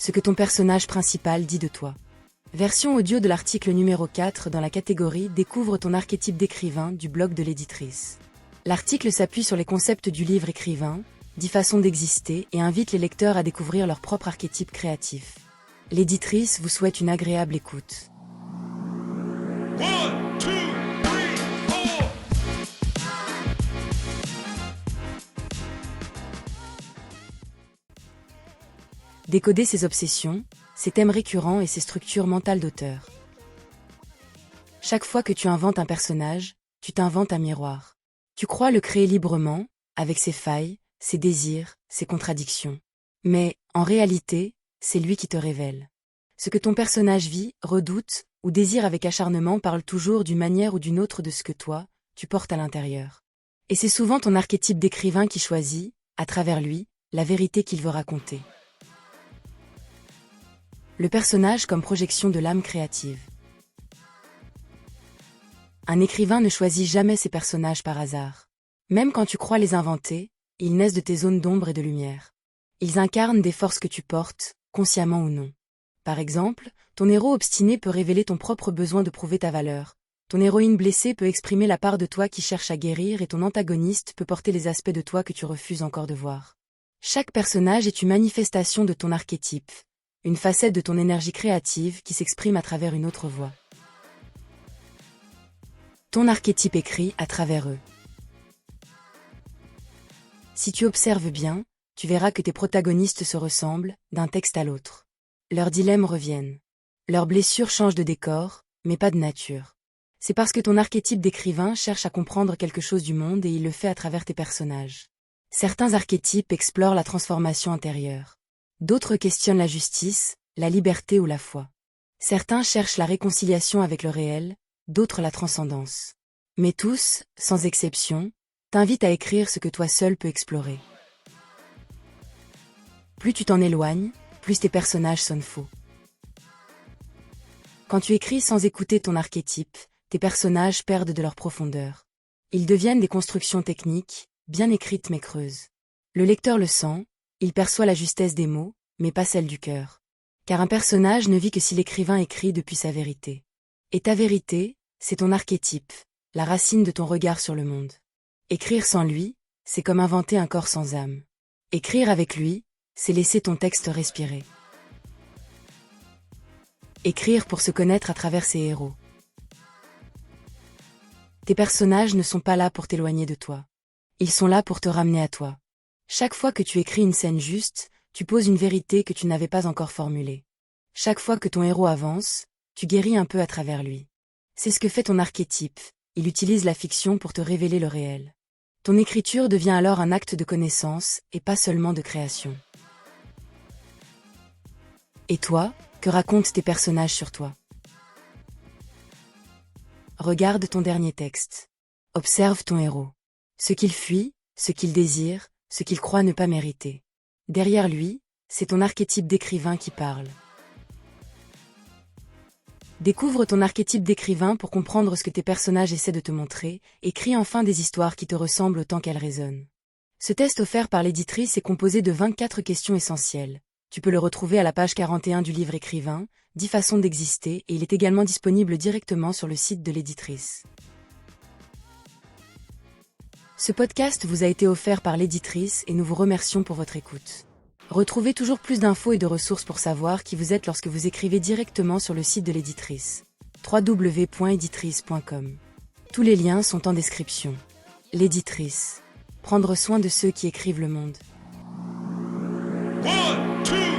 Ce que ton personnage principal dit de toi. Version audio de l'article numéro 4 dans la catégorie Découvre ton archétype d'écrivain du blog de l'éditrice. L'article s'appuie sur les concepts du livre Écrivain, 10 façons d'exister et invite les lecteurs à découvrir leur propre archétype créatif. L'éditrice vous souhaite une agréable écoute. 1, 2, 3, 4. Décoder ses obsessions, ses thèmes récurrents et ses structures mentales d'auteur. Chaque fois que tu inventes un personnage, tu t'inventes un miroir. Tu crois le créer librement, avec ses failles, ses désirs, ses contradictions. Mais, en réalité, c'est lui qui te révèle. Ce que ton personnage vit, redoute, ou désire avec acharnement parle toujours d'une manière ou d'une autre de ce que toi, tu portes à l'intérieur. Et c'est souvent ton archétype d'écrivain qui choisit, à travers lui, la vérité qu'il veut raconter. Le personnage comme projection de l'âme créative. Un écrivain ne choisit jamais ses personnages par hasard. Même quand tu crois les inventer, ils naissent de tes zones d'ombre et de lumière. Ils incarnent des forces que tu portes, consciemment ou non. Par exemple, ton héros obstiné peut révéler ton propre besoin de prouver ta valeur. Ton héroïne blessée peut exprimer la part de toi qui cherche à guérir et ton antagoniste peut porter les aspects de toi que tu refuses encore de voir. Chaque personnage est une manifestation de ton archétype, une facette de ton énergie créative qui s'exprime à travers une autre voix. Ton archétype écrit à travers eux. Si tu observes bien, tu verras que tes protagonistes se ressemblent, d'un texte à l'autre. Leurs dilemmes reviennent. Leurs blessures changent de décor, mais pas de nature. C'est parce que ton archétype d'écrivain cherche à comprendre quelque chose du monde et il le fait à travers tes personnages. Certains archétypes explorent la transformation intérieure. D'autres questionnent la justice, la liberté ou la foi. Certains cherchent la réconciliation avec le réel, d'autres la transcendance. Mais tous, sans exception, t'invitent à écrire ce que toi seul peux explorer. Plus tu t'en éloignes, plus tes personnages sonnent faux. Quand tu écris sans écouter ton archétype, tes personnages perdent de leur profondeur. Ils deviennent des constructions techniques, bien écrites mais creuses. Le lecteur le sent, il perçoit la justesse des mots, mais pas celle du cœur. Car un personnage ne vit que si l'écrivain écrit depuis sa vérité. Et ta vérité, c'est ton archétype, la racine de ton regard sur le monde. Écrire sans lui, c'est comme inventer un corps sans âme. Écrire avec lui, c'est laisser ton texte respirer. Écrire pour se connaître à travers ses héros. Tes personnages ne sont pas là pour t'éloigner de toi. Ils sont là pour te ramener à toi. Chaque fois que tu écris une scène juste, tu poses une vérité que tu n'avais pas encore formulée. Chaque fois que ton héros avance, tu guéris un peu à travers lui. C'est ce que fait ton archétype, il utilise la fiction pour te révéler le réel. Ton écriture devient alors un acte de connaissance et pas seulement de création. Et toi, que racontent tes personnages sur toi? Regarde ton dernier texte. Observe ton héros. Ce qu'il fuit, ce qu'il désire, ce qu'il croit ne pas mériter. Derrière lui, c'est ton archétype d'écrivain qui parle. Découvre ton archétype d'écrivain pour comprendre ce que tes personnages essaient de te montrer, et crée enfin des histoires qui te ressemblent autant qu'elles résonnent. Ce test offert par l'éditrice est composé de 24 questions essentielles. Tu peux le retrouver à la page 41 du livre Écrivain, 10 façons d'exister, et il est également disponible directement sur le site de l'éditrice. Ce podcast vous a été offert par l'éditrice et nous vous remercions pour votre écoute. Retrouvez toujours plus d'infos et de ressources pour savoir qui vous êtes lorsque vous écrivez directement sur le site de l'éditrice. www.editrice.com. Tous les liens sont en description. L'éditrice. Prendre soin de ceux qui écrivent le monde. 1, 2,